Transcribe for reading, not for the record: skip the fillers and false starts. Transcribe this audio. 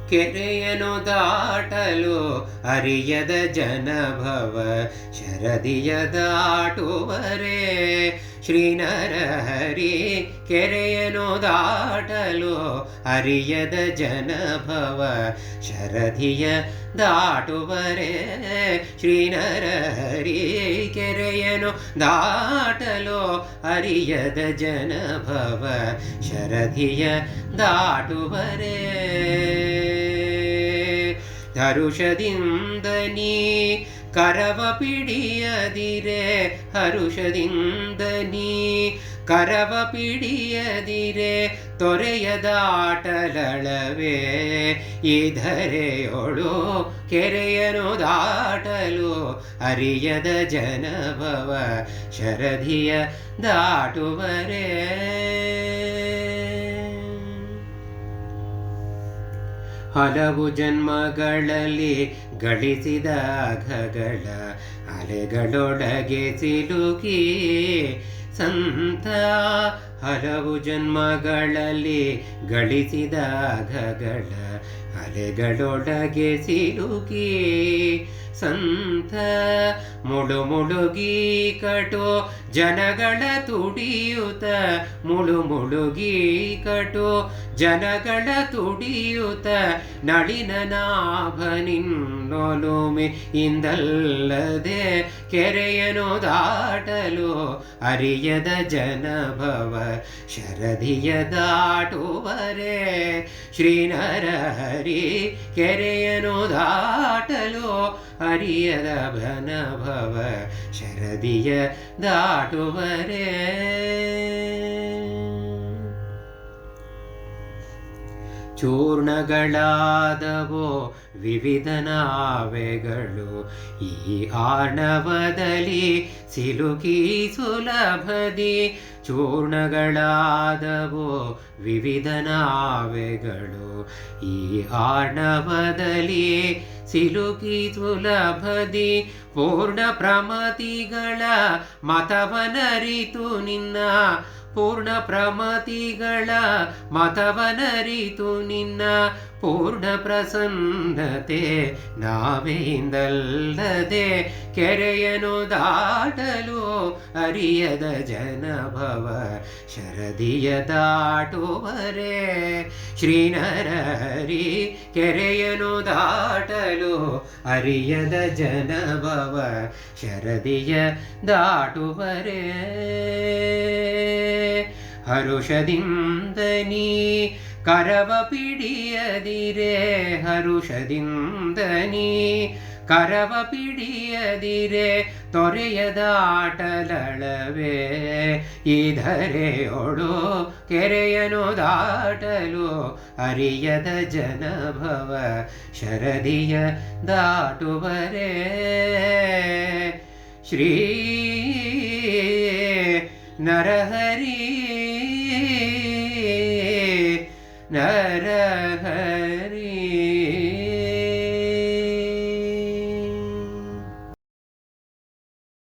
ಕೆರೆಯನು ದಾಟಲು ಅರಿಯದ ಜನಭವ ಶರದಿಯ ದಾಟುವರೆ ಶ್ರೀನರಹರಿ. ಕೆರೆಯನು ದಾಟಲು ಅರಿಯದ ಜನಭವ ಶರದಿಯ ದಾಟುವರೆ ಶ್ರೀನರಹರಿ. ಕೆರೆಯನು ದಾಟಲು ಅರಿಯದ ಜನಭವ ಶರದಿಯ ದಾಟುವರೆ. ಹರುಷದಿಂದ ನೀ ಕರವ ಪಿಡಿಯದಿರೆ, ಹರುಷದಿಂದ ನೀ ಕರವ ಪಿಡಿಯದಿರೆ ತೊರೆಯ ದಾಟಲಳವೇ ಈ ಧರೆಯೊಳು. ಕೆರೆಯನು ದಾಟಲು ಅರಿಯದ ಜನಭವ ಶರದಿಯ ದಾಟುವರೆ. ಹಲವು ಜನ್ಮಗಳಲ್ಲಿ ಗಳಿಸಿದ ಅಘಗಳ ಅಲೆಗಳೊಳಗೆ ಸಿಲುಕಿ ಸಂತ. ಹಲವು ಜನ್ಮಗಳಲ್ಲಿ ಗಳಿಸಿದ ಅಘಗಳ ಅಲೆಗಳೊಳಗೆ ಸಿಲುಕಿ ಸಂತ. ಮುಳುಗಿ ಕಟು ಜನಗಳ ತುಡಿಯುತ, ಮುಳುಗಿ ಕಟು ಜನಗಳ ತುಡಿಯುತ ನಳಿನ ನಾಭನಿನ್ನೊಲುಮೆ ಇಂದಲ್ಲದೆ ಕೆರೆಯನು ದಾಟಲು ಅರಿಯದ ಜನಭವ ಶರದಿಯ ದಾಟುವರೆ ಶ್ರೀನರಹರಿ. ಕೆರೆಯನು ದಾಟಲು ಅರಿಯದ ಜನಭವ ಶರದಿಯ ದಾಟುವರೆ. ಚೂರ್ಣಗಳಾದವೋ ವಿವಿಧ ನಾವೆಗಳು ಈ ಆರ್ಣವದಲ್ಲಿ ಸಿಲುಕಿ ಸುಲಭದಿ. ಚೂರ್ಣಗಳಾದವೋ ವಿವಿಧ ನಾವೆಗಳು ಈ ಆರ್ಣವದಲ್ಲಿ ಸಿಲುಕಿ ಸುಲಭದಿ. ಪೂರ್ಣ ಪ್ರಮತಿಗಳ ಮತವನರಿತು ನಿನ್ನ, ಪೂರ್ಣ ಪ್ರಮತಿಗಳ ಮತವನರಿತು ನಿನ್ನ ಪೂರ್ಣ ಪ್ರಸನ್ನತೆ ನಾವೆಯಿಂದಲ್ಲದೆ ಕೆರೆಯನು ದಾಟಲು ಅರಿಯದ ಜನಭವ ಶರದಿಯ ದಾಟುವರೆ ಶ್ರೀನರಹರಿ. ಕೆರೆಯನು ದಾಟಲು ಅರಿಯದ ಜನಭವ ಶರದಿಯ ದಾಟುವರೆ. ಹರುಷದಿಂದ ನೀ ಕರವ ಪಿಡಿಯದಿರೆ, ಹರುಷದಿಂದ ನೀ ಕರವ ಪಿಡಿಯದಿರೆ ತೊರೆಯ ದಾಟಲಳವೇ ಈ ಧರೆಯೊಳು. ಕೆರೆಯನು ದಾಟಲು ಅರಿಯದ ಜನಭವ ಶರದಿಯ ದಾಟುವರೆ ಶ್ರೀ ನರಹರಿ ನರ